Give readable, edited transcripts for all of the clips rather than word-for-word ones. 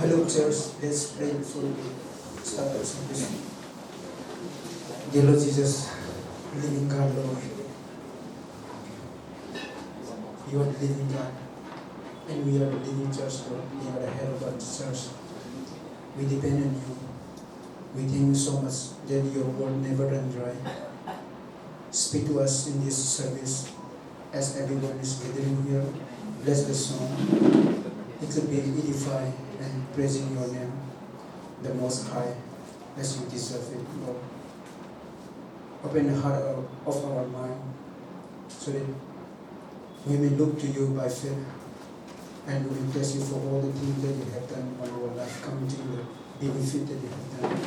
Hello, church. Let's pray before we start our service. Dear Lord Jesus, living God, Lord, you are the living God, and we are the living church, Lord. You are the head of our church. We depend on you. We thank you so much that your word never runs dry. Speak to us in this service as everyone is gathering here. Bless the song. It will be edify and praising your name, the Most High, as you deserve it, Lord. Open the heart of our mind so that we may look to you by faith and we will bless you for all the things that you have done in our life, counting the benefit that you have done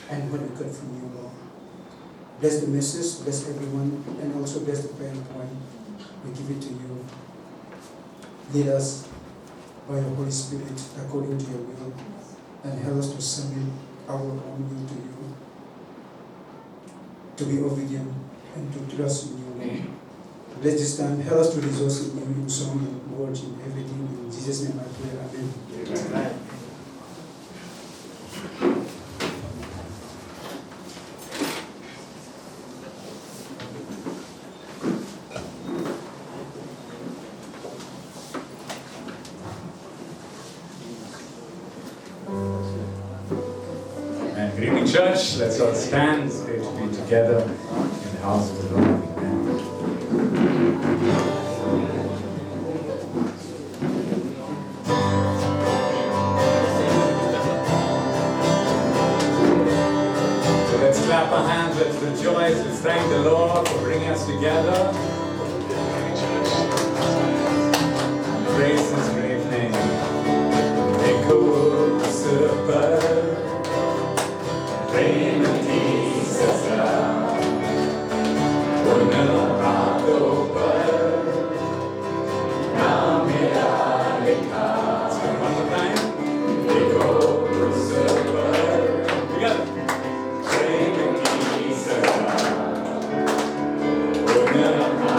and what we got from you, Lord. Bless the message, bless everyone, and also bless the prayer point. We give it to you. Lead us by your Holy Spirit according to your will, and help us to submit our own will to you, to be obedient and to trust in you, Lord. Bless this time, help us to rejoice in you, in song, in words, in everything. In Jesus' name I pray, amen. Amen. Good evening, church. Let's all stand. It's great to be together in the house of the Lord. Amen. So let's clap our hands, let's rejoice, let's thank the Lord for bringing us together. Praise His great name. Echo super. Reina Jesus, Unapado per Namira Lika. One more time. Ego super. Together. Reina Jesus, Unapado.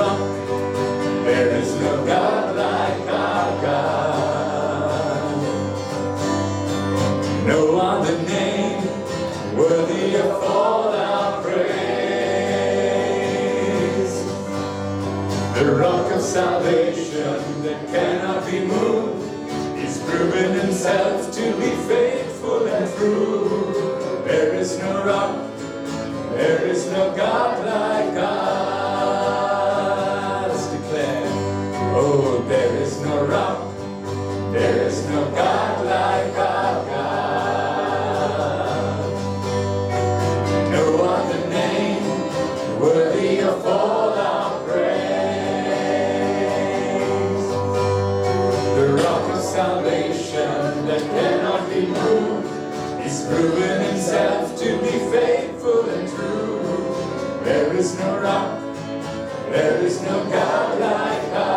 rock. There is no God like our God. No other name worthy of all our praise. The rock of salvation that cannot be moved, He's proven Himself to be faithful and true. There is no rock, there is no God like ours. Declare, oh, there is no rock, there is no God like our God. No other name worthy of all our praise. The rock of salvation that cannot be moved, He's proven Himself to be faithful and true. There is no rock, there is no God like ours.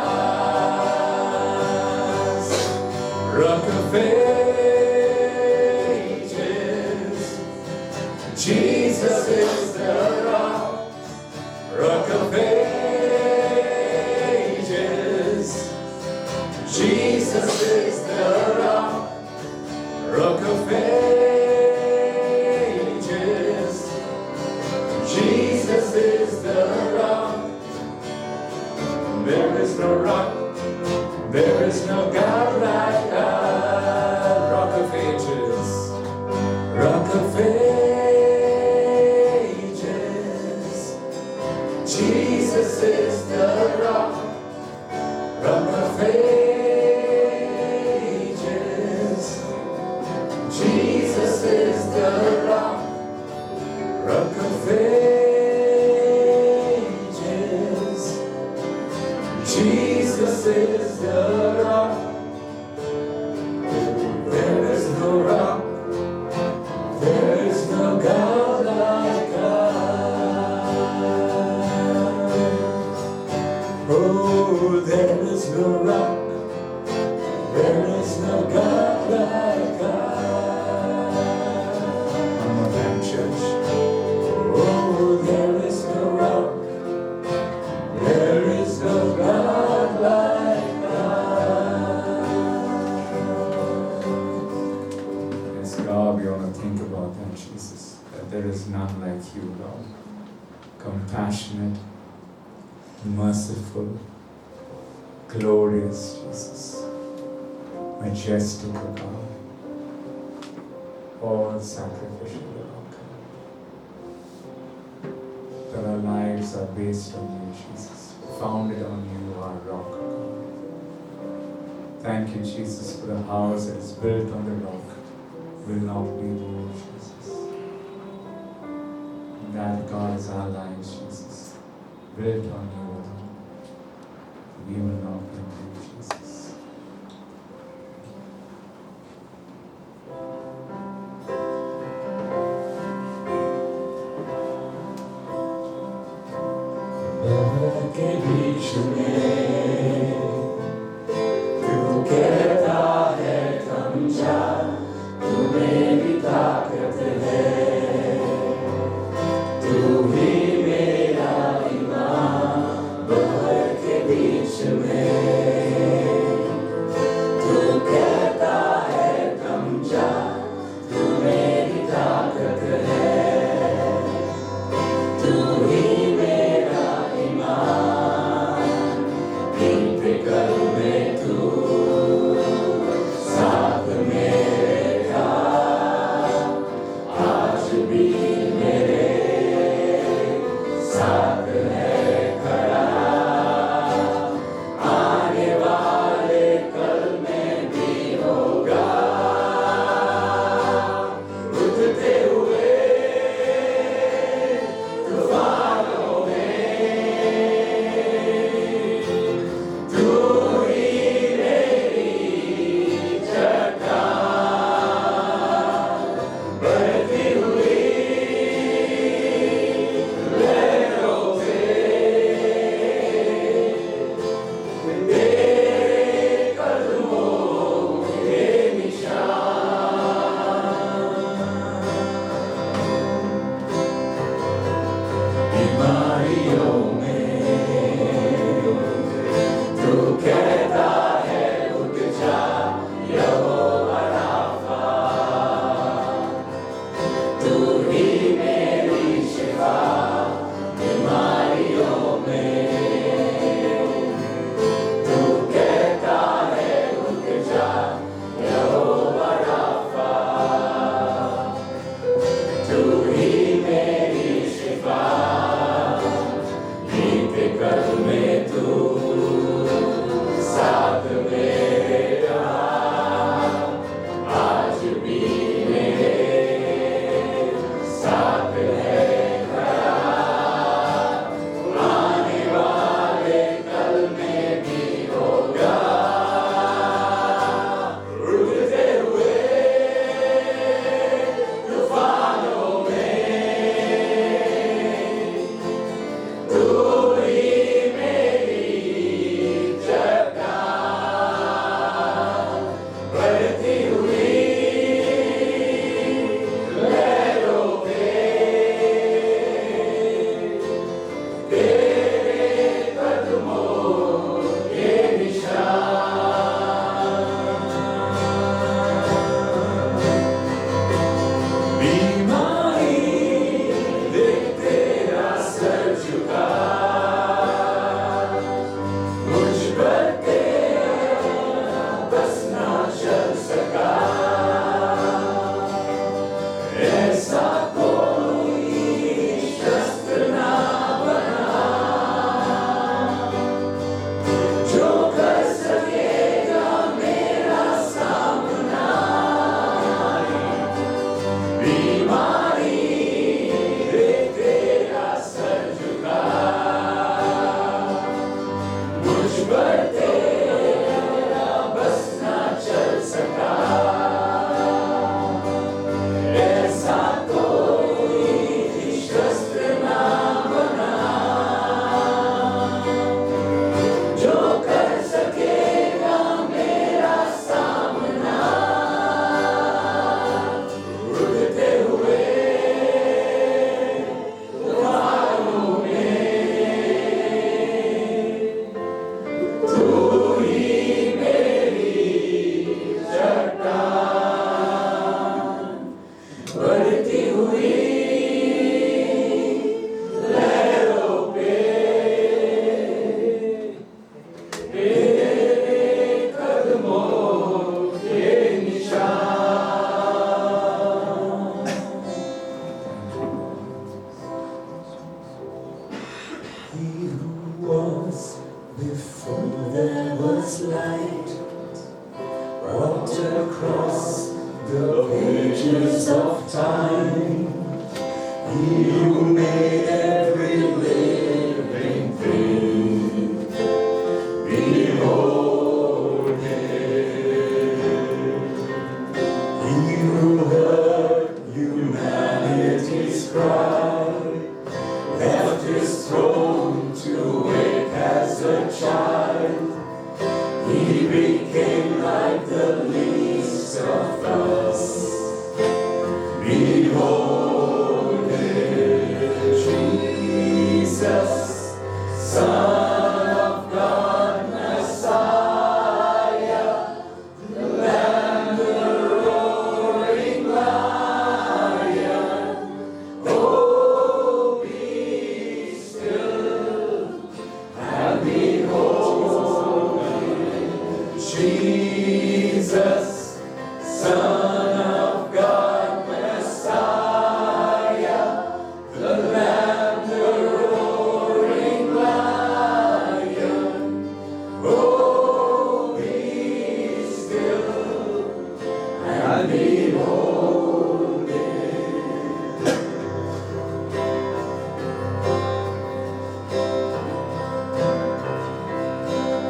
Rock of ages, Jesus is the rock. Rock of ages, Jesus is the rock. Rock of ages, Jesus is the rock. There is no rock, there is no God like our rock of ages. Rock of ages, Jesus is the rock. Rock of ages, Jesus is the rock. Rock of ages, Jesus is the rock. There is no rock, there is no God like ours. Oh, there is no rock, there is no God like ours. One more time, church. Oh, there is no rock, there is no God like ours. Yes, God, we want to think about that, Jesus, that there is none like you, Lord. Compassionate, merciful, glorious Jesus, majestic, O God, all sacrificial, O God. That our lives are based on you, Jesus, founded on you, our rock, O God. Thank you, Jesus, for the house that is built on the rock will not be moved, Jesus. That God is our lives, Jesus, built on you, O God. We will not be moved, Jesus. के बीच में तू कहता है थम जा, तू मेरी ताकत है, तू ही मेरा ईमान, पर तेरा बस ना चल सका, ऐसा कोई शस्त्र ना बना जो कर सकेगा मेरा सामना। उड़ते हुए तूफानों में तू ही मेरी चट्टान, बढ़ती हुई लहरों पे तेरे कदमों के निशान। He who was before there was light walked across the pages of time. He who made every living thing behold him. He who heard humanity's cry left his throne to wake as a child. He became like the least of us. Behold him, Jesus, Son of God, Messiah, the Lamb, the roaring Lion. Oh, be still and behold Jesus, Son of God, Messiah, the Lamb, the roaring Lion. Oh, be still and behold Him.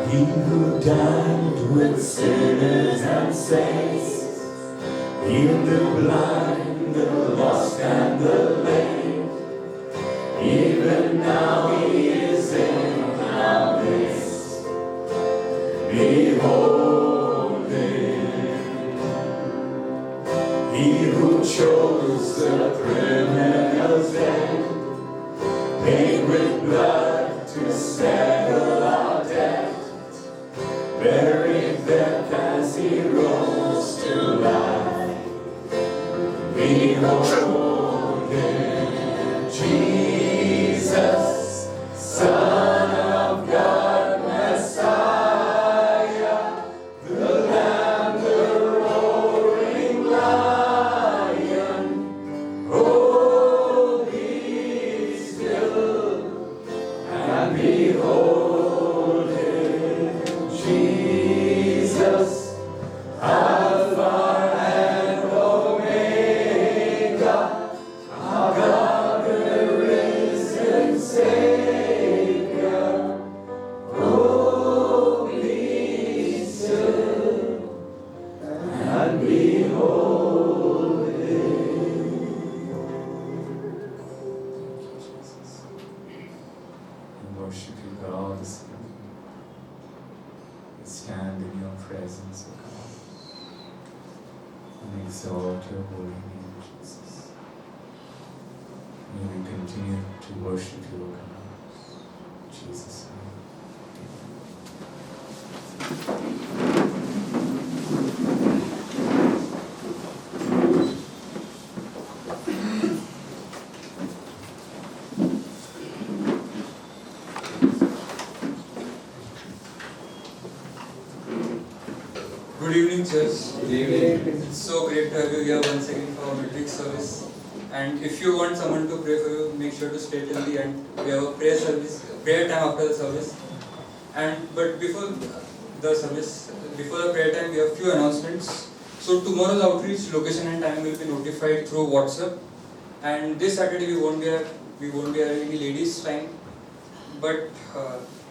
He who dined with sinners and saints, healed the blind, the lost and the lame. Even now he is in our midst. Behold him. He who chose the criminal's end, paid with blood to settle our debt, buried death as he rose to life. Behold him, Jesus, Son of God, Messiah, the Lamb, the roaring Lion. Oh, be still and behold him, Jesus, Alpha and Omega, our God, the risen Savior. Oh, be still and behold him. We worship you, God, this evening. We stand in your presence, O God, and exalt your holy name, Jesus. May we continue to worship you, O God. In Jesus' name. Good evening, church. Good evening. It's so great to have you here once again for our midweek service. And if you want someone to pray for you, make sure to stay till the end. We have a prayer service, prayer time after the service. But before the service, before the prayer time, we have few announcements. So tomorrow's outreach location and time will be notified through WhatsApp. And this Saturday we won't be having any ladies' time. But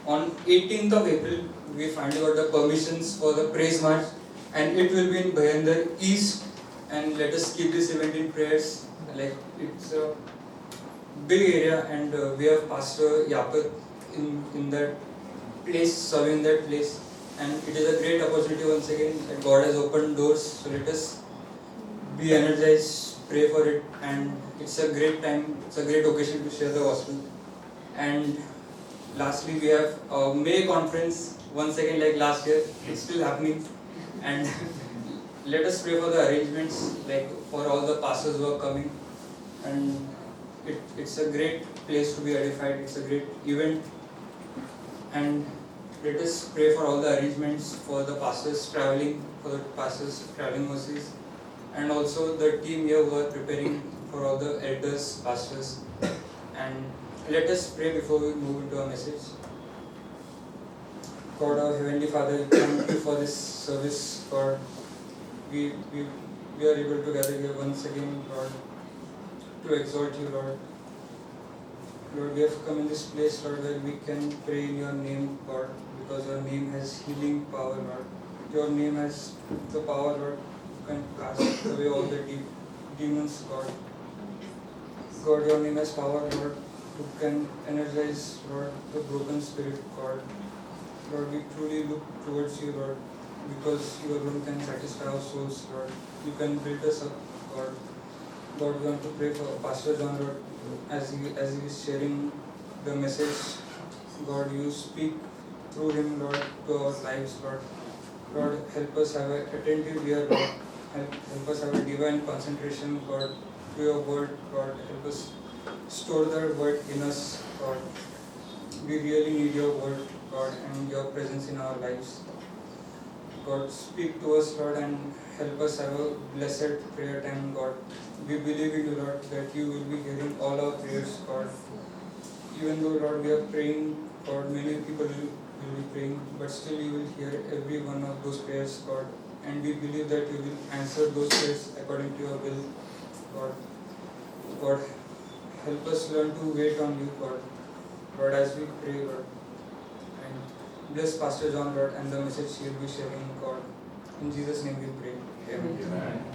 on 18th of April, we finally got the permissions for the praise march, and it will be in Bhayandar East. And let us keep this event in prayers. Like, it's a big area, and we have Pastor Yapat in that place, serving that place, and it is a great opportunity once again that God has opened doors. So let us be energized, pray for it, and it's a great time, it's a great occasion to share the gospel. And lastly, we have a May conference once again, like last year. It's still happening, and let us pray for the arrangements, like for all the pastors who are coming. And it's a great place to be edified. It's a great event, and let us pray for all the arrangements for the pastors traveling, overseas, and also the team here who are preparing for all the elders, pastors. And let us pray before we move into our message. God, our Heavenly Father, thank you for this service, God. We are able to gather here once again, Lord, to exalt you, Lord. Lord, we have come in this place, Lord, where we can pray in your name, God, because your name has healing power, Lord. Your name has the power, Lord, you can cast away all the demons, God. God, your name has power, Lord, you can energize, Lord, the broken spirit, God. Lord, we truly look towards you, Lord, because you alone can satisfy our souls, Lord. You can build us up, God. Lord, we want to pray for Pastor John, Lord, as he is sharing the message. God, you speak through him, Lord, to our lives, Lord. Lord, help us have an attentive ear, Lord. Help us have a divine concentration, God, to your word, God. Help us store the word in us, God. We really need your word, God, and your presence in our lives. God, speak to us, Lord, and help us have a blessed prayer time, God. We believe in you, Lord, that you will be hearing all our prayers, God. Even though, Lord, we are praying, God, many people will be praying, but still you will hear every one of those prayers, God. And we believe that you will answer those prayers according to your will, God. God, help us learn to wait on you, God. Lord, as we pray, Lord. And bless Pastor John, Lord, and the message he will be sharing, God. In Jesus' name we pray. Amen. Amen.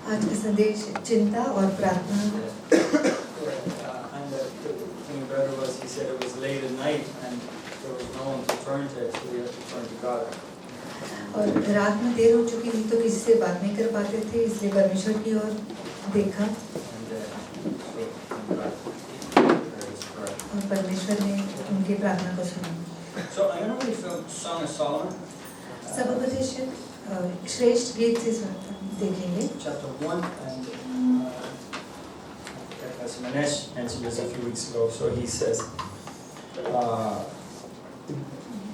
आज का संदेश चिंता और प्रार्थना। And the thing about it was, he said it was late at night and there was no one to turn to, so we had to turn to God. और रात में देर हो चुकी थी तो किसी से बात नहीं कर पाते थे, इसलिए परमेश्वर की ओर देखा और परमेश्वर ने उनकी प्रार्थना को सुना। So I'm going to read from Song of Solomon. सबोपदेश श्रेष्ठ गीत से देखेंगे। Chapter 1, and Pastor Manesh mentioned this a few weeks ago. So he says,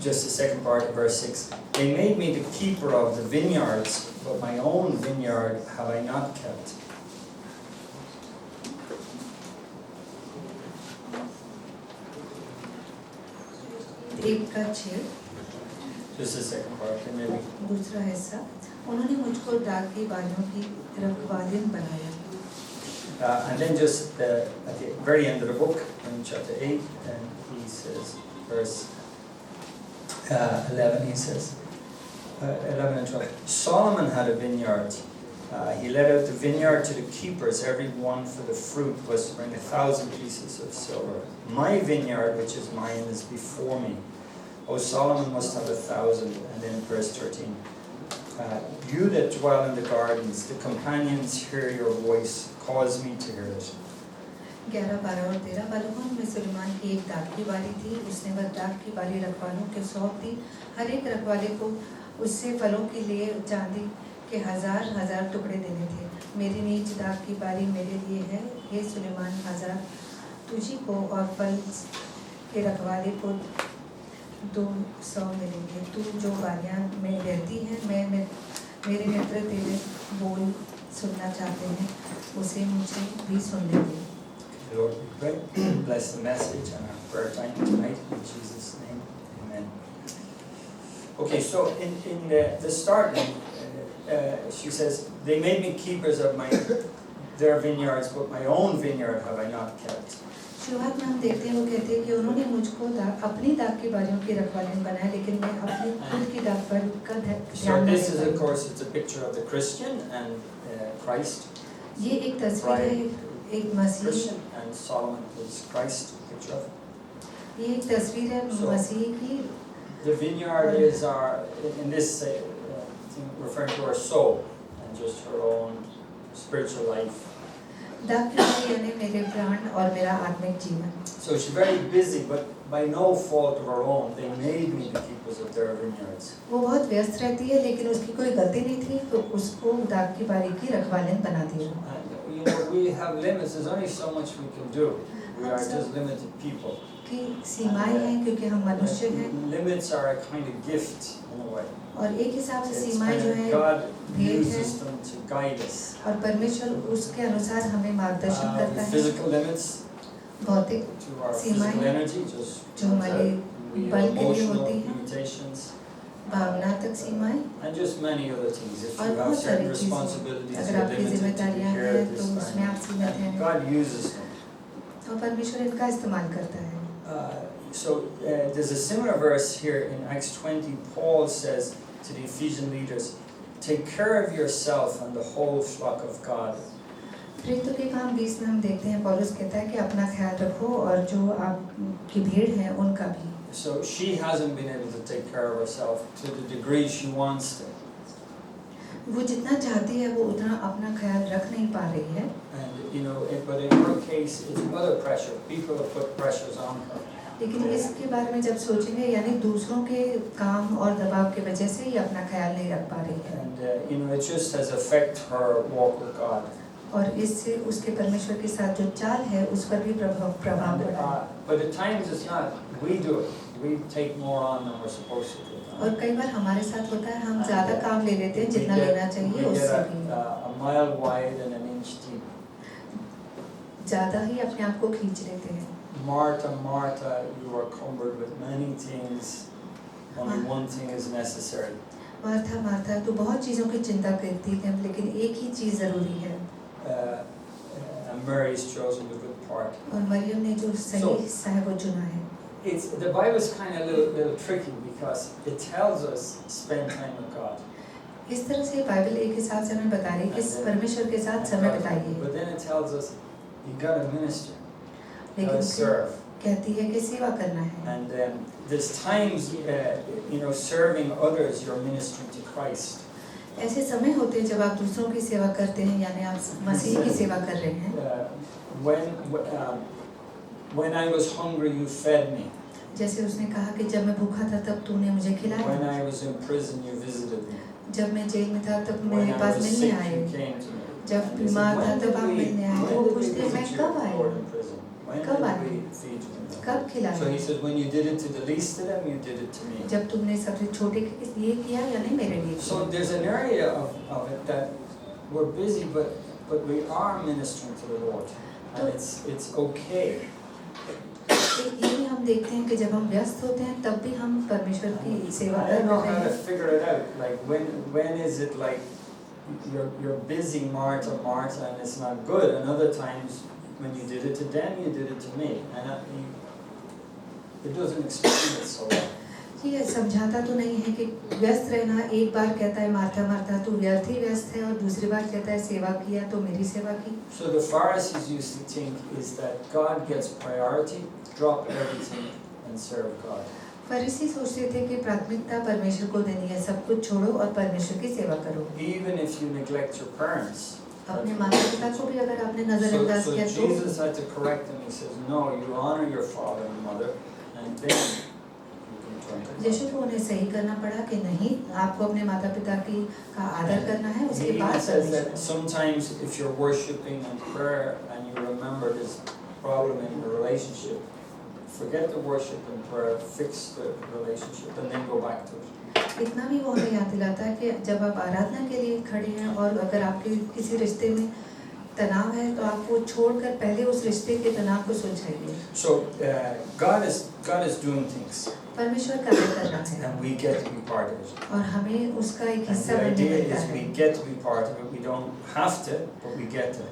just the second part of verse 6, they made me the keeper of the vineyards, but my own vineyard have I not kept. एक का 6 Just the second part, and maybe. दूसरा हिस्सा, उन्होंने मुझको दाग की बालियों की रखवालिन बनाया। And then just at the very end of the book, in chapter 8, and he says, verse 11, he says, 11 and 12, Solomon had a vineyard. He let out the vineyard to the keepers, every one for the fruit was to bring 1,000 pieces of silver. My vineyard, which is mine, is before me. O Solomon must have 1,000. And then verse 13, you that dwell in the gardens, the companions hear your voice, cause me to hear it. 11, 12 और 13 बालकों में सुलेमान की एक दाग की बाली थी। उसने वह दाग की बाली रखवालों के सौंप दी। हर एक रखवाले को उससे फलों के लिए चांदी के 1000 टुकड़े देने थे। मेरी नीच दाग की बाली मेरे लिए है हे सुलेमान हजार तुझी को और फल के रखवाले को 200 मिलेंगे। तू जो बारियां में रहती है मेरे मित्र तेरे बोल सुनना चाहते हैं, उसे मुझे भी सुनने दे। Lord, we pray, bless the message and our prayer time tonight in Jesus' name, amen. Okay, so in the start, she says, they made me keepers of their vineyards, but my own vineyard have I not kept. शुरुआत में हम देखते हैं वो कहते हैं कि उन्होंने मुझको अपनी दाख की बारियों की रखवाली बनाया, लेकिन मैं अपनी खुद की दाख पर का So ध्यान this is, नहीं of course, it's a picture of the Christian and Christ. ये एक तस्वीर है एक मसीह, Christian and Solomon is Christ, picture of. ये एक तस्वीर है So- मसीह की। The vineyard is our, in this thing, referring to our soul and just her own spiritual life. दाख की बारी यानी मेरे प्राण और मेरा आत्मिक जीवन। So she's very busy, but by no fault of her own, they made me the keepers of their vineyards. वो बहुत व्यस्त रहती है, लेकिन उसकी कोई गलती नहीं थी, तो उसको दाख की बारी की रखवालन बना दिया। And you know, we have limits. There's only so much we can do. We are just limited people. कि सीमाएं हैं क्योंकि हम मनुष्य हैं, Limits are a kind of gift in a way. और एक हिसाब से It's सीमाएं जो kind है of God भेंट uses है, them to guide us. और परमेश्वर उसके अनुसार हमें मार्गदर्शन करता है। Physical limits भौतिक to our सीमाएं physical energy, just जो हमारे we बल के लिए emotional होती हैं, limitations, भावनात्मक सीमाएं, and just many other things. If और you have बहुत certain सारी चीजें। responsibilities, अगर you're आपकी limited to be जिम्मेदारियां here हैं at तो this उसमें आप सीमित time. हैं, God uses them. और परमेश्वर इनका इस्तेमाल करता है। So there's a similar verse here in Acts 20. Paul says to the Ephesian leaders, "Take care of yourself and the whole flock of God." प्रेरितों के काम 20 में हम देखते हैं पौलुस कहता है कि अपना ख्याल रखो और जो आपकी भीड़ है उनका भी। So she hasn't been able to take care of herself to the degree she wants to. वो जितना चाहती है वो उतना अपना ख्याल रख नहीं पा रही है। And you know, but in her case, it's other pressure. People have put pressures on her. लेकिन इसके बारे में जब सोचेंगे यानी दूसरों के काम और दबाव की वजह से ही अपना ख्याल नहीं रख पा रही है, And you know, it just has affected her walk with God. और इससे उसके परमेश्वर के साथ जो चाल है उस पर भी प्रभाव And, पड़ा है। but at times it's not. We do it. We take more on than we're supposed to. और कई बार हमारे साथ होता है हम ज़्यादा काम ले लेते हैं जितना लेना चाहिए We उससे get भी a mile wide and an inch deep. ज़्यादा ही अपने आप को खींच लेते हैं। Martha, Martha, you are cumbered with many things. Only one thing is necessary. Martha Martha तो बहुत चीज़ों की चिंता करती है, लेकिन एक ही चीज़ ज़रूरी है, And Mary's chosen the good part. और मरियम ने जो सही हिस्सा है वो चुना है। The Bible's kind of a little tricky because it tells us spend time with God. इस तरह से बाइबल एक हिसाब से हमें बता रही है कि परमेश्वर के साथ समय बिताइए, But then it tells us you got to minister, you लेकिन got to serve. कहती है कि सेवा करना है। And there's times, you know, serving others, you're ministering to Christ. ऐसे समय होते हैं जब आप दूसरों की सेवा करते हैं, यानी आप मसीह की सेवा कर रहे हैं। When I was hungry, you fed me. जैसे उसने कहा कि जब मैं भूखा था तब तूने मुझे When खिलाया, I was in prison, you visited me. जब मैं जेल में था तब When मेरे I पास was मिलने sick, आए, you came to me. जब And he बीमार said, था when तब आप did मिलने आए। we वो पूछते हैं मैं visit कब you, आया, Lord, in prison? When कब did आए? we feed you? कब खिलाया? So he says, when you did it to the least of them, you did it to me. जब तुमने सबसे छोटे के लिए किया यानी मेरे लिए So किया। there's an area of it that we're busy, but we are ministering to the Lord, and it's okay. एक ये भी हम देखते हैं कि जब हम व्यस्त होते हैं तब भी हम परमेश्वर की सेवा I कर don't know रहे how to हैं। figure it out. Like when is it like you're busy, Martha, Martha, and it's not good. And other times when you did it to them, you did it to me, and it doesn't explain it so well. ये समझाता तो नहीं है कि व्यस्त रहना, एक बार कहता है मार्था मार्था तू व्यर्थ ही व्यस्त है, और दूसरी बार कहता है सेवा किया तो मेरी सेवा की। So the Pharisees used to think is that God gets priority, drop everything and serve God. फरीसी सोचते थे कि प्राथमिकता परमेश्वर को देनी है, सब कुछ छोड़ो और परमेश्वर की सेवा करो। Even if you neglect your parents. अपने माता पिता को भी अगर आपने नजरअंदाज So किया तो Jesus had to correct him. He says, no, you honor your father and mother, and then you can turn to God. यीशु को उन्हें सही करना पड़ा कि नहीं, आपको अपने माता पिता की का आदर करना है, उसके He बाद even says परमेश्वर। that sometimes if you're worshiping in prayer and you you remember this problem in the relationship, forget the worship and prayer, fix the relationship, and then go back to it. इतना भी वो हमें याद दिलाता है कि जब आप आराधना के लिए खड़े हैं और अगर आपके किसी रिश्ते में तनाव है तो आप वो छोड़कर पहले उस रिश्ते के तनाव को सुलझाइए। So God is doing things, परमेश्वर कार्य कर रहा है and we get to be part of it. और हमें उसका एक And हिस्सा the बनने idea मिलता is we है। get to be part of it. We don't have to, but we get to.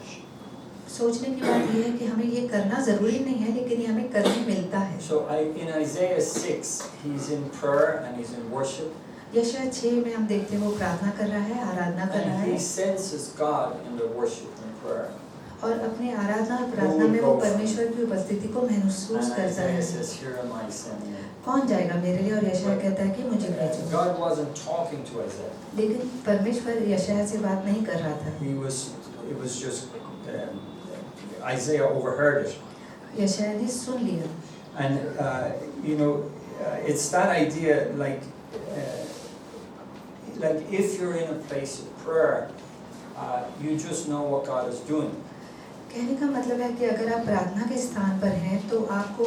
सोचने की बात यह है कि हमें ये करना जरूरी नहीं है, लेकिन ये हमें करने मिलता है। So in Isaiah 6, he's in prayer and he's in worship, यशायाह 6 में हम देखते हैं वो प्रार्थना कर रहा है, आराधना कर रहा and he है senses God in the worship and prayer. और अपने आराधना और प्रार्थना में वो परमेश्वर की उपस्थिति को महसूस And करता Isaiah है। says, "Here am I, send me." कौन जाएगा मेरे लिए? और यशायाह कहता है कि मुझे भेजो। God wasn't talking to Isaiah. लेकिन परमेश्वर यशायाह से बात नहीं कर रहा था। It was just Isaiah overheard it, यशायाह ने सुन लिया। and it's that idea like if you're in a place of prayer, you just know what God is doing. कहने का मतलब है कि अगर आप प्रार्थना के स्थान पर हैं तो आपको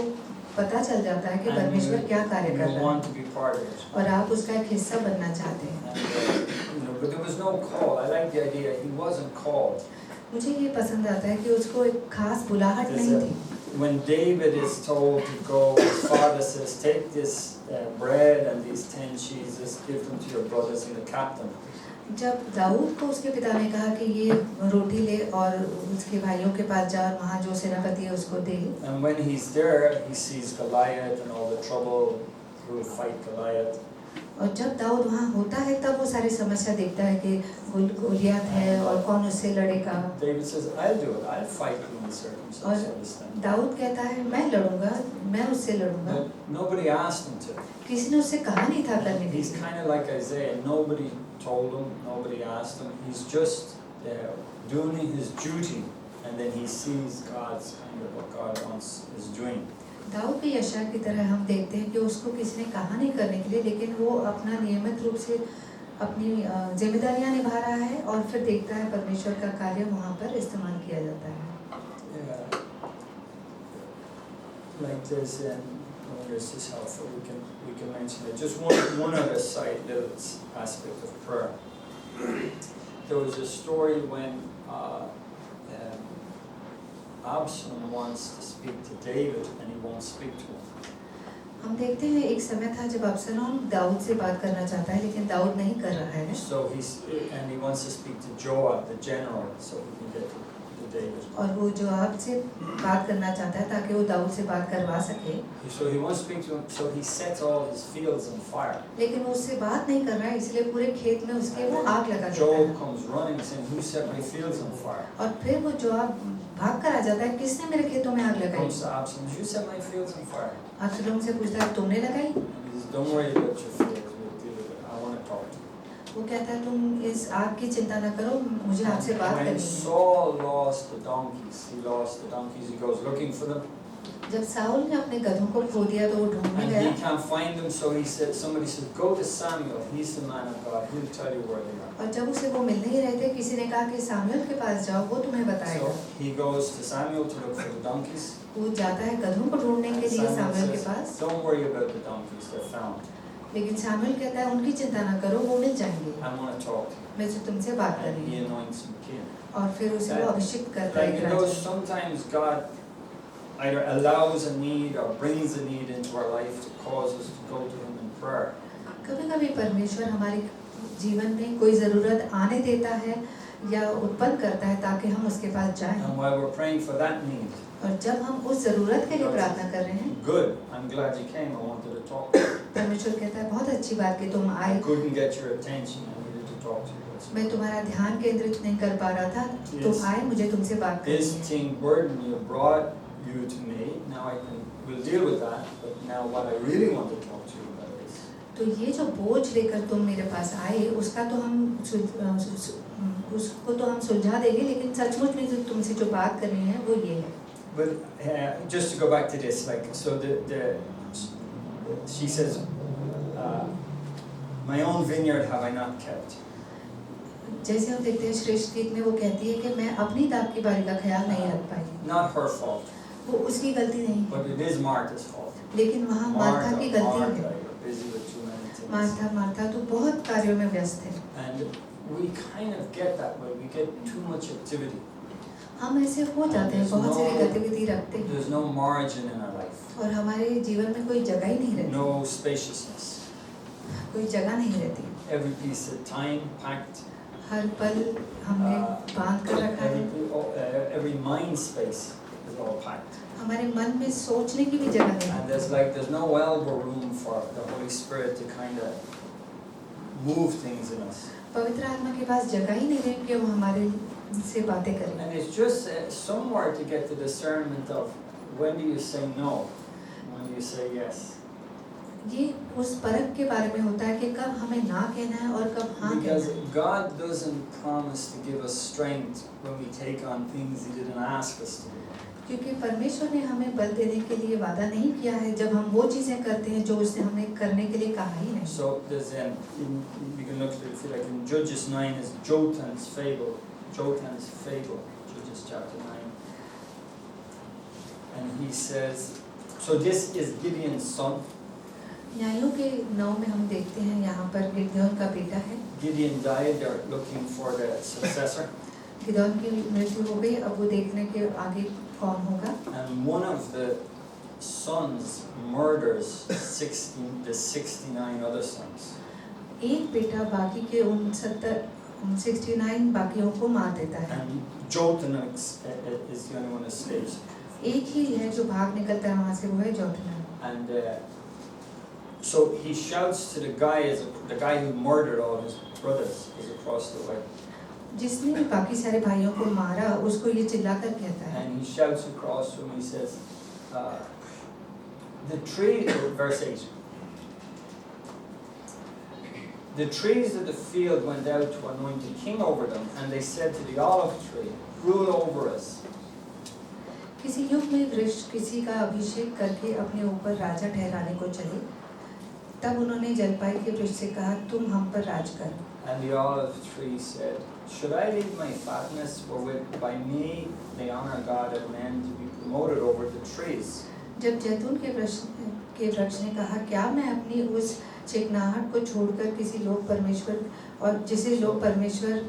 पता चल जाता है कि And परमेश्वर क्या कार्य you कर रहा want है to be part of it. और आप उसका एक हिस्सा बनना चाहते हैं। And, but there was no call. I like the idea. He wasn't called. मुझे ये पसंद आता है कि उसको एक खास बुलाहट There's नहीं a- थी। When David is told to go, his father says, "Take this bread and these 10 cheeses, give them to your brothers and the captain." जब दाऊद को उसके पिता ने कहा कि ये रोटी ले और उसके भाइयों के पास जा और वहाँ जो सेनापति है उसको दे। And when he's there, he sees Goliath and all the trouble. He will fight Goliath. और जब दाऊद वहाँ होता है तब वो सारी समस्या देखता है कि गोलियत है और कौन उससे लड़ेगा। David says, "I'll do it. I'll fight him in circumstances of this time." Dawood कहता है मैं लड़ूंगा, मैं उससे लड़ूंगा। But nobody asked him to. किसी ने उससे कहा नहीं था करने के He's लिए। kind of like Isaiah. Nobody told him, nobody asked him. He's just doing his duty, and then he sees God's kind of what God wants is doing. Dawood भी यशायाह की तरह हम देखते हैं कि उसको किसी ने कहा नहीं करने के लिए, लेकिन वो अपना नियमित रूप से अपनी जिम्मेदारियां निभा रहा है और फिर देखता है परमेश्वर का कार्य वहाँ पर इस्तेमाल किया जाता है। Yeah. Like there's this helpful. We can mention it. Just one other side, little aspect of prayer. There was a story when Absalom wants to speak to David and he won't speak to him. हम देखते हैं एक समय था जब अब्सलोम दाऊद से बात करना चाहता है लेकिन दाऊद नहीं कर रहा है So he wants to speak to Joab, the general, so he can get to David. और वो जोआब से बात करना चाहता है ताकि वो दाऊद से बात करवा सके, So he wants to speak to him, so he sets all his fields on fire. लेकिन वो उससे बात नहीं कर रहा है इसलिए पूरे खेत में उसके वो आग लगा देता Job है। comes running saying, "Who set my fields on fire?" और फिर वो जोआब भाग कर आ जाता है, किसने मेरे खेतों में आग लगाई? Comes to Absalom, "You set my fields on fire." अब्सलोम से पूछता है तुमने लगाई? And he says, "Don't worry about your fields, we'll deal with it. I want to talk to you." वो कहता है तुम इस आग की चिंता न करो, मुझे आपसे बात When करनी है। Saul lost the donkeys, he goes looking for them, जब साउल ने अपने गधों को खो दिया तो वो ढूंढने and गया he can't find them, so somebody said, "Go to Samuel, he's the man of God, he'll tell you where they are." और जब उसे वो मिल नहीं रहे थे किसी ने कहा कि सामुएल के पास जाओ, वो तुम्हें बताएगा। So he goes to Samuel to look for the donkeys. वो जाता है गधों को ढूंढने के लिए Samuel सामुएल के says, pass, "Don't worry about the donkeys, they're found. लेकिन सामुएल कहता है उनकी चिंता न करो, वो मिल जाएंगे, I want to talk to you." मैं तुमसे बात And करनी he है। anoints him king. और फिर उसे वो अभिषेक करता है Like, एक you know, Raja. sometimes God either allows a need or brings a need into our life to cause us to go to Him in prayer. कभी-कभी परमेश्वर हमारे जीवन में कोई ज़रूरत आने देता है या उत्पन्न करता है ताकि हम उसके पास जाएं। And while we're praying for that need, और जब हम उस ज़रूरत के लिए प्रार्थना कर रहे हैं, good, I'm glad you came, I wanted to talk to you. परमेश्वर कहता है बहुत अच्छी बात कि तुम I आए, couldn't get your attention, I needed to talk to you. मैं तुम्हारा ध्यान केंद्रित नहीं कर पा रहा था, तुम आए, मुझे तुमसे बात करनी This है। thing burden you brought you to me, now we'll deal with that, but now what I really want to talk to you about is, तो ये जो बोझ लेकर तुम मेरे पास आए उसका तो हम उसको तो हम सुलझा देंगे, लेकिन सचमुच में जो तुमसे जो बात करनी है वो ये है। but just to go back to this, like, so she says, "My own vineyard have I not kept." जैसे हम देखते हैं श्रेष्ठ गीत में वो कहती है कि मैं अपनी दाग की बारी का ख्याल नहीं रख पाई, Not her fault, वो उसकी गलती नहीं है, but it is Martha's fault. लेकिन वहाँ मार्था की गलती Martha, है। you're busy with too many things. Martha Martha तो बहुत कार्यों में व्यस्त है। And we kind of get that way. We get too much activity. हम ऐसे हो जाते हैं, बहुत सारी गतिविधि रखते हैं There's no margin in our life. और हमारे जीवन में कोई जगह ही नहीं रहती, No spaciousness. कोई जगह नहीं रहती। Every piece of time packed. हर पल हमने बांध कर रखा है, Every mind space is all packed. हमारे मन में सोचने की भी जगह नहीं And है। there's no elbow room for the Holy Spirit to kind of move things in us. पवित्र आत्मा के पास जगह ही नहीं है कि वो हमारे से बातें करें। And it's just somewhere to get the discernment of when do you say no, when do you say yes. ये उस परख के बारे में होता है कि कब हमें ना कहना है और कब हाँ कहना Because है। God doesn't promise to give us strength when we take on things He didn't ask us to do. क्योंकि परमेश्वर ने हमें बल देने के लिए वादा नहीं किया है जब हम वो चीजें करते हैं जो उसने हमें करने के लिए कहा ही नहीं। So there's we can look at it, if you like, in Judges 9 is Jotan's fable. Jotan's fable, Judges chapter 9. And he says, so this is Gideon's son. न्यायों के 9 में हम देखते हैं यहाँ पर गिदोन का बेटा है। Gideon died, they're looking for the successor. Gideon की मृत्यु हो गई, अब वो देखने के आगे कौन होगा। And one of the sons murders the 69 other sons. एक बेटा बाकी के उन 69 बाकियों को मार देता है। And Jotan is the only one who escapes. एक ही है जो भाग निकलता है वहाँ से, वो है जोतना। And so he shouts to the guy who murdered all his brothers is across the way. जिसने भी बाकी सारे भाइयों को मारा उसको ये चिल्लाकर कहता है। And he shouts across to him, he says, the tree, verse 8, the trees of the field went out to anoint a king over them, and they said to the olive tree, rule over us. किसी युग में वृक्ष किसी का अभिषेक करके अपने ऊपर राजा ठहराने को चले, तब उन्होंने जलपाई के वृक्ष से कहा, तुम हम पर राज करो। And the olive tree said, should I leave my fatness, wherewith by me they honor God and men, to be promoted over the trees? जब जैतून के वृक्ष ने कहा, क्या मैं अपनी उस चिकनाहट को छोड़कर किसी लोग परमेश्वर और जिसे लोग परमेश्वर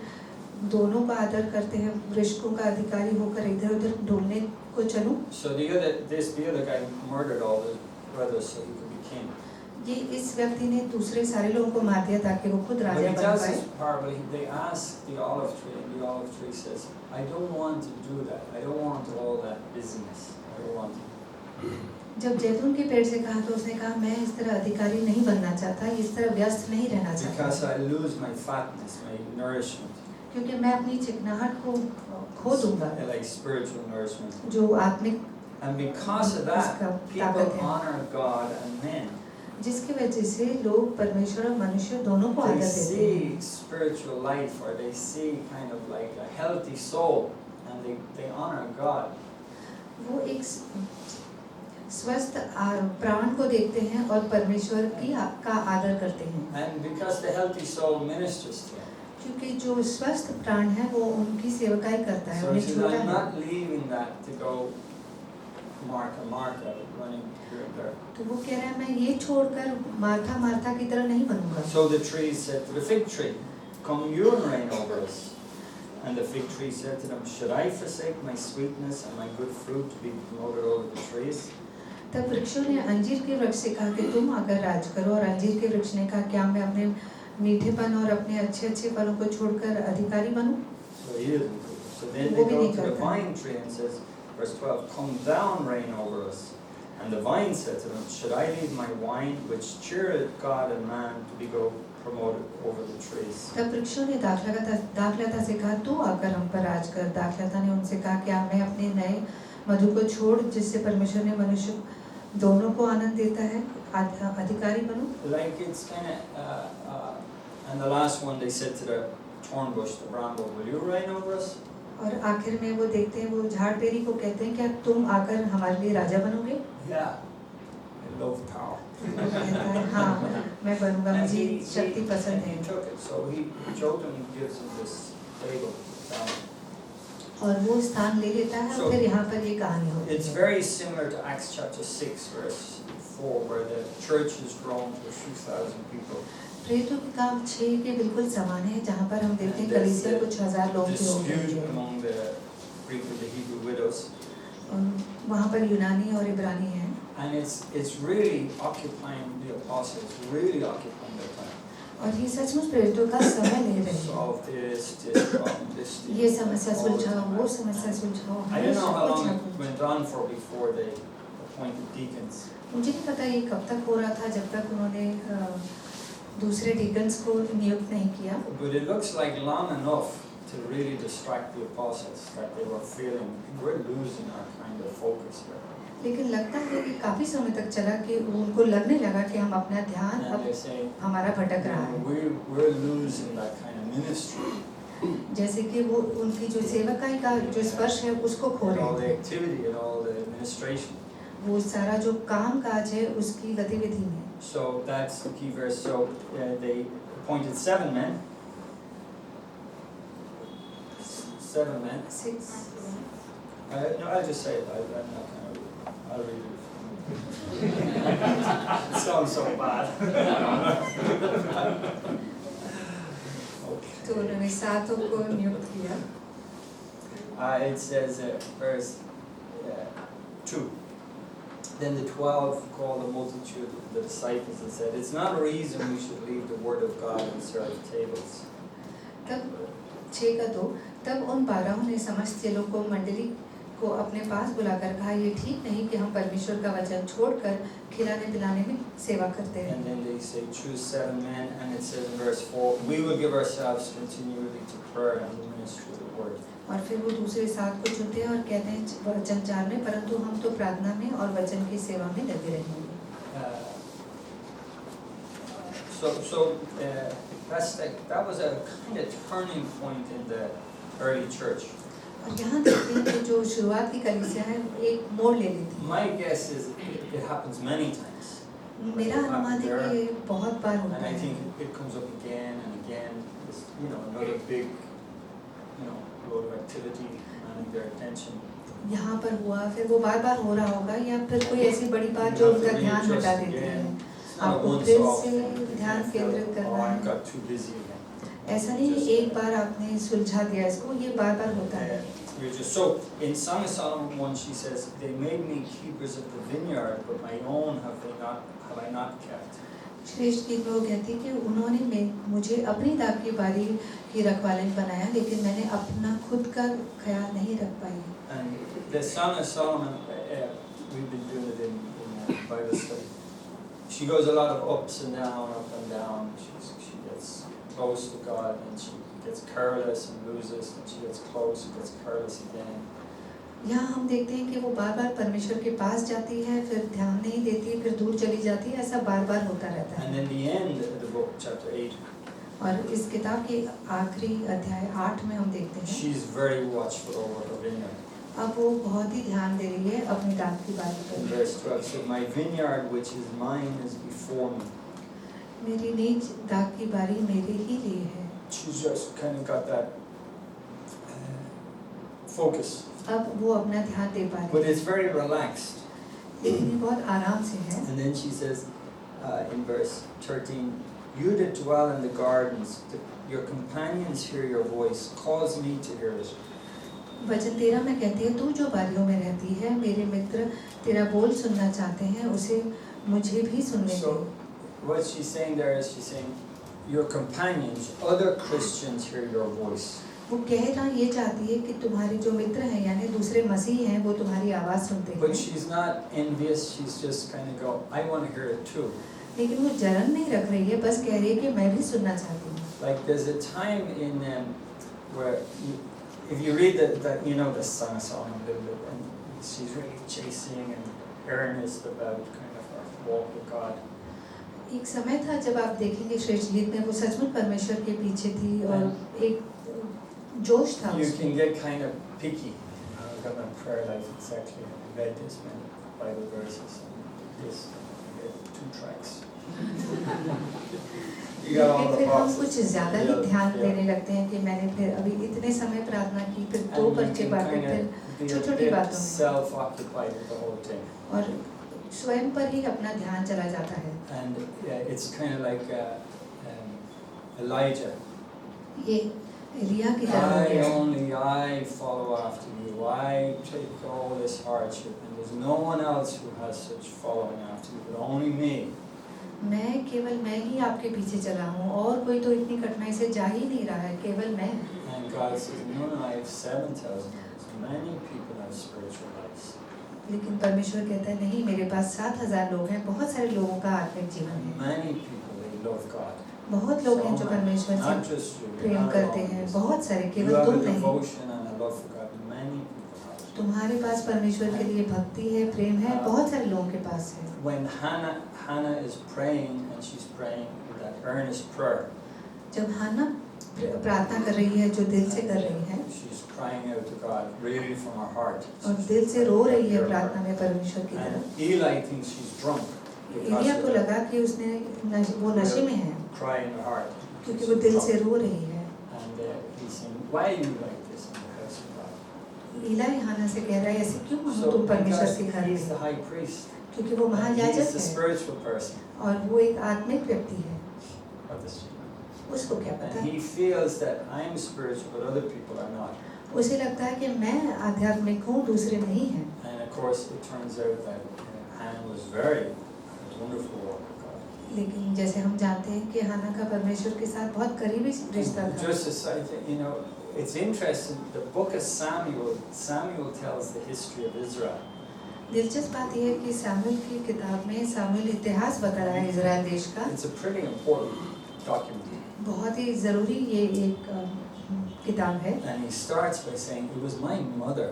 दोनों का आदर करते हैं वृक्षों का अधिकारी होकर इधर उधर ढूंढने को चलूं? So the other guy murdered all his brothers so he could be king. ये इस व्यक्ति ने दूसरे सारे लोगों को मार दिया ताकि वो खुद But राजा he बन tells पाए। this parable, they ask the olive tree, and the olive tree says, I don't want to do that. I don't want all that busyness. I don't want to. जब जैतून के पेड़ से कहा तो उसने कहा, मैं इस तरह अधिकारी नहीं बनना चाहता, इस तरह व्यस्त नहीं रहना Because चाहता, I lose my fatness, my nourishment, क्योंकि मैं अपनी चिकनाहट को खो दूंगा like spiritual nourishment. जो आत्मिक And because of that, उसका people ताकत है, honor God and men. जिसकी वजह से लोग परमेश्वर और मनुष्य दोनों को They आदर देते हैं। see spiritual life, or they see kind of like a healthy soul, and they honor God. वो एक स्वस्थ प्राण को देखते हैं और परमेश्वर का आदर करते हैं, And because the healthy soul ministers to them. क्योंकि जो स्वस्थ प्राण है वो उनकी सेवकाई करता है, So he उन्हें says, छूता I'm है। not leaving that to go Martha, running here and there. तो वो कह रहा है, मैं ये छोड़कर मार्था की तरह नहीं बनूंगा। So the tree said to the fig tree, come you and reign over us. And the fig tree said to them, should I forsake my sweetness and my good fruit to be promoted over the trees? तब वृक्षों ने अंजीर के वृक्ष से कहा कि तुम आकर राज करो, और अंजीर के वृक्ष ने कहा, क्या मैं अपने मीठेपन और अपने अच्छे अच्छे फलों को छोड़कर अधिकारी बनूं? So he didn't do it. So then वो they भी go नहीं to the करता। vine tree and says, verse 12, come down, reign over us. And the vine said to them, should I leave my wine, which cheereth God and man, to be go promoted over the trees? तब वृक्षों ने दाखलता से कहा, तू आकर हम पर राज कर। दाखलता ने उनसे कहा, क्या मैं अपने नए मधु को छोड़ जिससे परमेश्वर ने मनुष्य दोनों को आनंद देता है अधिकारी बनूं? Like it's kind of, and the last one they said to the thorn bush, the bramble, will you reign over us? और आखिर में वो देखते हैं, वो झाड़ पेरी को कहते हैं, क्या तुम आकर हमारे लिए राजा बनोगे? Yeah. I love power. वो कहता है हाँ मैं बनूंगा, And मुझे he, शक्ति पसंद he है। took it. So Jotham gives him this fable. और वो स्थान ले लेता है और फिर यहाँ पर ये कहानी होती It's है। very similar to Acts chapter 6, verse 4, where the church has grown to a few thousand people. प्रेरितों के काम 6 के बिल्कुल समान है, जहाँ पर हम देखते हैं And there's कलीसिया a कुछ हजार लोगों की हो गई dispute है। among the Greek and the Hebrew widows. और वहाँ पर यूनानी और इब्रानी हैं। And it's really occupying the apostles, really occupying their time. और ये सचमुच प्रेरितों का समय ले रहे हैं। Solve this problem, this thing. ये समस्या all the सुलझाओ, time. वो समस्या सुलझाओ। I don't know how long हमेशा it कुछ went on for before they appointed deacons. मुझे नहीं पता ये कब तक हो रहा था जब तक उन्होंने दूसरे डीकन्स को नियुक्त नहीं किया। But it looks like long enough to really distract the apostles that they were feeling we're losing our kind of focus here. लेकिन लगता है कि काफी समय तक चला कि उनको लगने लगा कि हम अपना ध्यान And अब they're saying, हमारा भटक रहा है। we're losing that kind of ministry. जैसे कि वो उनकी जो सेवकाई का जो स्पर्श है उसको खो And रहे all the हैं। activity and all the administration. वो सारा जो काम काज है उसकी गतिविधि में। So that's the key verse. So they appointed 7 men. 7 men. 6 No, I'll just say it. I'm not going to. I'll read it. It sounds so bad. तो उन्होंने 7 को नियुक्त किया। It says, verse 2. Then the 12 called the multitude of the disciples and said, "It's not a reason we should leave the word of God and serve tables." तब 6 का 2 तब उन 12 ने समस्त चेलों को मंडली को अपने पास बुलाकर कहा, ये ठीक नहीं कि हम परमेश्वर का वचन छोड़कर खिलाने पिलाने में सेवा करते हैं। And then they say, choose 7 men, and it says in verse 4, we will give ourselves continually to prayer and the ministry of the word. और फिर वो दूसरे 7 को चुनते हैं और कहते हैं वचन 4 में, परंतु हम तो प्रार्थना में और वचन की सेवा में लगे रहेंगे। That was a kind of turning point in the early church. और यहाँ देखते हैं कि जो शुरुआत की कलीसिया है एक मोड़ ले लेती है। My guess is it happens many times. मेरा अनुमान है कि ये बहुत बार होता And I है। think it comes up again and again. It's, another big, load of activity and their attention. यहाँ पर हुआ, फिर वो बार बार हो रहा होगा, या फिर कोई ऐसी बड़ी बात जो उनका ध्यान हटा देती है। आपको फिर से ध्यान केंद्रित करना I है। got too busy again. ऐसा नहीं है एक बार आपने सुलझा दिया इसको, ये बार बार होता है। So in Song of Solomon 1, she says, "They made me keepers of the vineyard, but my own have I not kept." श्रेष्ठ गीत में वो कहती है कि उन्होंने मुझे अपनी दाख की बारी की रखवालन बनाया, लेकिन मैंने अपना खुद का ख्याल नहीं रख पाई। And the Song of Solomon, we've been doing it in Bible study. She goes a lot of ups and down. She gets close to God, and she gets careless and loses, and she gets close and gets careless again. यहाँ हम देखते हैं कि वो बार बार परमेश्वर के पास जाती है, फिर ध्यान नहीं देती, फिर दूर चली जाती है, ऐसा बार बार होता रहता है। And in the end of the book, chapter 8, और इस किताब के आखिरी अध्याय 8 में हम देखते हैं she's very watchful over her vineyard. अब वो बहुत ही ध्यान दे रही है अपनी दाख की बारी In पर। verse 12, so my vineyard which is mine is before me. मेरी निज दाख की बारी मेरे ही लिए है। She's just kind of got that focus. अब वो अपना ध्यान दे पा रही But है, it's very relaxed. लेकिन ये बहुत आराम से है। And then she says in verse 13, you that dwell in the gardens, your companions hear your voice, cause me to hear it. वचन 13 में कहती है, तू जो बारियों में रहती है, मेरे मित्र तेरा बोल सुनना चाहते हैं, उसे मुझे भी सुनने दे। So what she's saying there is she's saying your companions, other Christians hear your voice. वो कहना ये चाहती है कि तुम्हारे जो मित्र हैं यानी दूसरे मसीह हैं वो तुम्हारी आवाज़ सुनते हैं। But she's not envious, she's just kind of go, I want to hear it too. लेकिन वो जलन नहीं रख रही है, बस कह रही है कि मैं भी सुनना चाहती हूँ। Like there's a time in where if you read the Song of Solomon a little bit, and she's really chasing and earnest about kind of her walk with God. एक समय था जब आप देखेंगे श्रेष्ठ गीत में वो सचमुच परमेश्वर के पीछे थी और एक जोश था You उसमें। can get kind of picky. I've got my prayer life exactly. I read this many Bible verses and this. 2 tracks. You got all लेकिन the फिर हम boxes. कुछ ज़्यादा ही Yeah, ध्यान yeah. देने लगते हैं कि मैंने फिर अभी इतने समय प्रार्थना की, फिर 2 And you पर्चे can बांटे, kind फिर of be a छोटी-छोटी bit बातों में, self-occupied with the whole thing. और स्वयं पर ही अपना ध्यान चला जाता है. And it's kind of like Elijah. ये एलिया की तरह हो गया. I follow after you. I take all this hardship, and there's no one else who has such following after you, but only me. मैं ही आपके पीछे चला हूँ, और कोई तो इतनी कठिनाई से जा ही नहीं रहा है, केवल मैं. And God says, no, I have 7,000. Many people have spiritual lives. लेकिन परमेश्वर कहता है नहीं, मेरे पास 7,000 लोग हैं, बहुत सारे लोगों का आत्मिक जीवन है. Many people, they love God. बहुत लोग हैं जो परमेश्वर Not से just you. प्रेम not करते alone. हैं, बहुत सारे, You केवल have a तुम नहीं. devotion and a love for God. Many people have. तुम्हारे पास परमेश्वर के लिए भक्ति है, प्रेम है, बहुत सारे लोगों के पास है. When Hannah is praying, and she's praying with that earnest prayer, जब हाना प्रार्थना कर रही है, जो दिल से कर रही है, she's crying out to God, really from her heart. और दिल से रो रही है प्रार्थना में परमेश्वर की तरफ. And Eli thinks she's drunk because Elia of को the लगा कि वो नशे में है, cry in her heart. क्योंकि वो दिल से रो रही है. And he's saying, why are you like this in the house of God? Elia हाना से कह रहा है, ऐसे क्यों So तुम परमेश्वर because से घर he's the में, high priest, क्योंकि वो and he's महायाजक the है spiritual person और वो एक आत्मिक व्यक्ति है. of this. उसको क्या पता, And he feels that I'm spiritual, but other people are not. उसे लगता है कि मैं आध्यात्मिक हूँ, दूसरे नहीं हैं. And of course, it turns out that Hannah was very wonderful with God. लेकिन जैसे हम जानते हैं कि हाना का परमेश्वर के साथ बहुत करीबी रिश्ता था. Just a side thing, it's interesting. The book of Samuel tells the history of Israel. दिलचस्प बात यह है कि सामुएल की किताब में सामुएल इतिहास बता रहा है इजराइल देश का. It's a pretty important document. बहुत ही ज़रूरी ये एक किताब है. And he starts by saying, it was my mother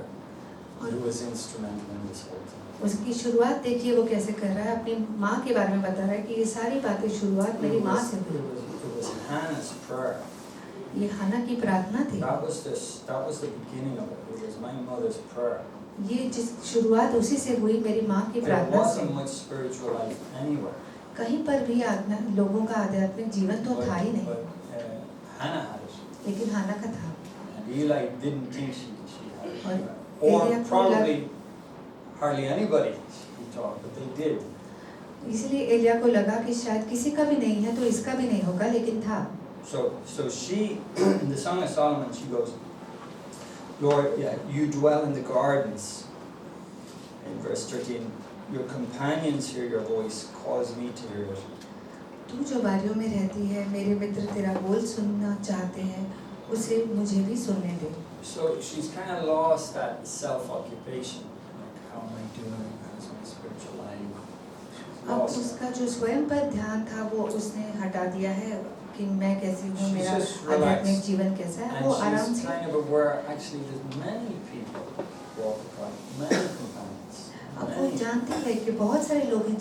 who was instrumental in this whole thing. उसकी शुरुआत देखिए वो कैसे कर रहा है, अपनी माँ के बारे में बता रहा है कि ये सारी बातें शुरुआत मेरी माँ से हुई. It was Hannah's prayer. ये हाना की प्रार्थना थी. That was the beginning of it. It was my mother's prayer. ये जिस शुरुआत उसी से हुई, मेरी माँ की There प्रार्थना से. wasn't much spiritual life anywhere. कहीं पर भी लोगों का आध्यात्मिक जीवन तो था ही नहीं, But Hannah had it. लेकिन हाना का था. And Eli didn't think she had it. और Or एलिया को probably hardly anybody, he thought, but they did. इसलिए एलिया को लगा कि शायद किसी का भी नहीं है तो इसका भी नहीं होगा, लेकिन था. So she, in the Song of Solomon, she goes, Lord, you dwell in the gardens. In verse 13, your companions hear your voice, cause me to hear it. तू जो बारियों में रहती है, मेरे मित्र तेरा बोल सुनना चाहते हैं, उसे मुझे भी सुनने दे. So she's kind of lost that self-occupation. Like, how am I doing? How's my spiritual life? She's अब lost that. उसका जो स्वयं पर ध्यान था वो उसने हटा दिया है कि मैं कैसी हूँ, She's मेरा just आध्यात्मिक relaxed. जीवन कैसा है. वो And आराम she's से, kind of aware, actually, there's many people walk with God, many companions. अब वो Many. जानती है कि बहुत सारे लोग हैं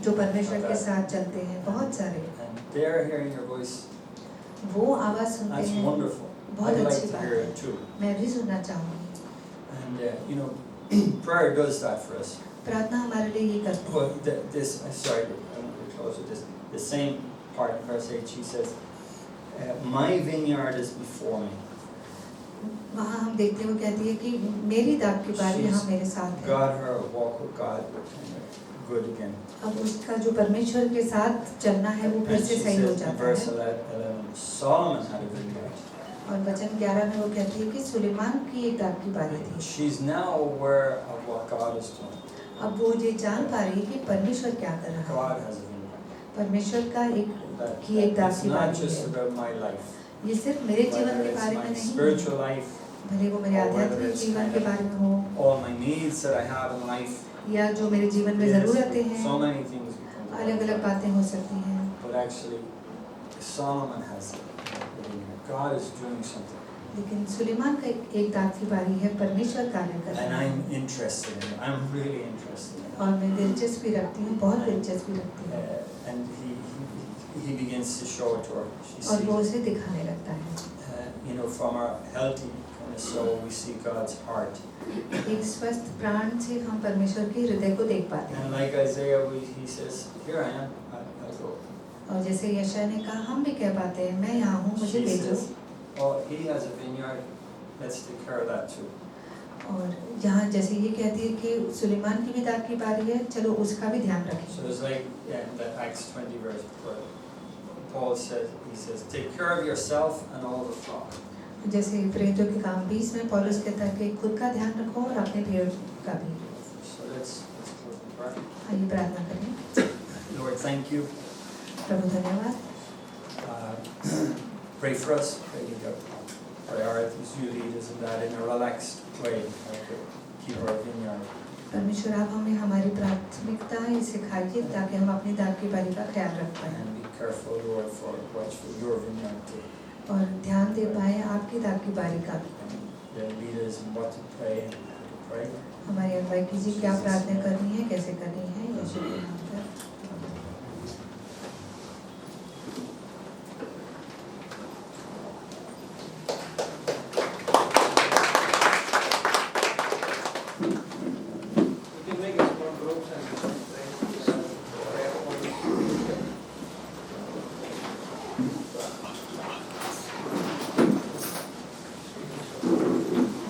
जो परमेश्वर के साथ चलते हैं, बहुत सारे. And they're hearing your voice. वो आवाज़ सुनते That's हैं, wonderful. बहुत I'd like अच्छी to बात hear है. it too. मैं भी सुनना चाहूँगी. And prayer does that for us. प्रार्थना हमारे लिए ये करती है. But sorry, I'm going to close with this. The same part in verse 8, she says, my vineyard is before me. वहाँ हम देखते हैं वो कहती है कि मेरी दाग की बारी यहाँ मेरे साथ है. God, her walk with God, good again. अब उसका जो परमेश्वर के साथ चलना है वो फिर And से she सही हो says in जाता verse है. 11, Solomon had a vineyard. और वचन 11 में वो कहती है कि सुलेमान की एक दाग की बारी थी. She's now aware of what God is doing. अब वो ये जान पा रही है कि परमेश्वर क्या कर रहा है. God has a vineyard. परमेश्वर का That की एक दाग it's की not बारी just है. about my life. ये सिर्फ मेरे जीवन Whether के it's बारे में my नहीं है, spiritual life, भले वो मेरे or whether आध्यात्मिक it's जीवन kind के of बारे में हो, all my needs that I have in life. या जो मेरे जीवन में ज़रूरतें Yes, हैं, so many things become अलग-अलग बातें हो सकती हैं. But actually, Solomon has a vineyard. God is doing something. लेकिन सुलेमान का एक दाग की बारी है, परमेश्वर कार्य कर And रहा है. I'm interested in it. I'm really interested in it. और मैं दिलचस्पी रखती हूँ, बहुत दिलचस्पी रखती हूँ. And he begins to show it to her. She और वो sees, उसे दिखाने लगता है. from our healthy kind of soul, we see God's heart. एक स्वस्थ प्राण से हम परमेश्वर के हृदय को देख पाते हैं. And like Isaiah, he says, "Here I am, I'll go." और जैसे यशायाह ने कहा, हम भी कह पाते हैं, मैं यहाँ हूँ, मुझे She भेजो। says, "Oh, he has a vineyard. Let's take care of that too." और यहाँ जैसे ये कहती है कि सुलेमान की भी दाख की बारी है, चलो उसका भी ध्यान So रखें। it's like in the Acts 20 verse where Paul says, he says, "Take care of yourself and all the flock." जैसे प्रेरितों के काम 20 में पौलुस कहता है कि खुद का ध्यान रखो और अपने भेड़ का भी। So let's close the prayer. आइए प्रार्थना करें। Lord, thank you. प्रभु धन्यवाद। Pray for us. Pray you give priorities. You lead us in that in a relaxed way. Like to keep our vineyard. परमेश्वर आप हमें हमारी प्राथमिकता सिखाइए ताकि हम अपनी दाख की बारी का ख्याल रख पाएं And be careful, Lord, for watch for your vineyard too. और ध्यान दे पाए आपकी दाख की बारी का भी। And then lead us in what to pray and how to pray. हमारी अगुवाई कीजिए, क्या प्रार्थना करनी है, कैसे करनी है, यीशु के नाम पर।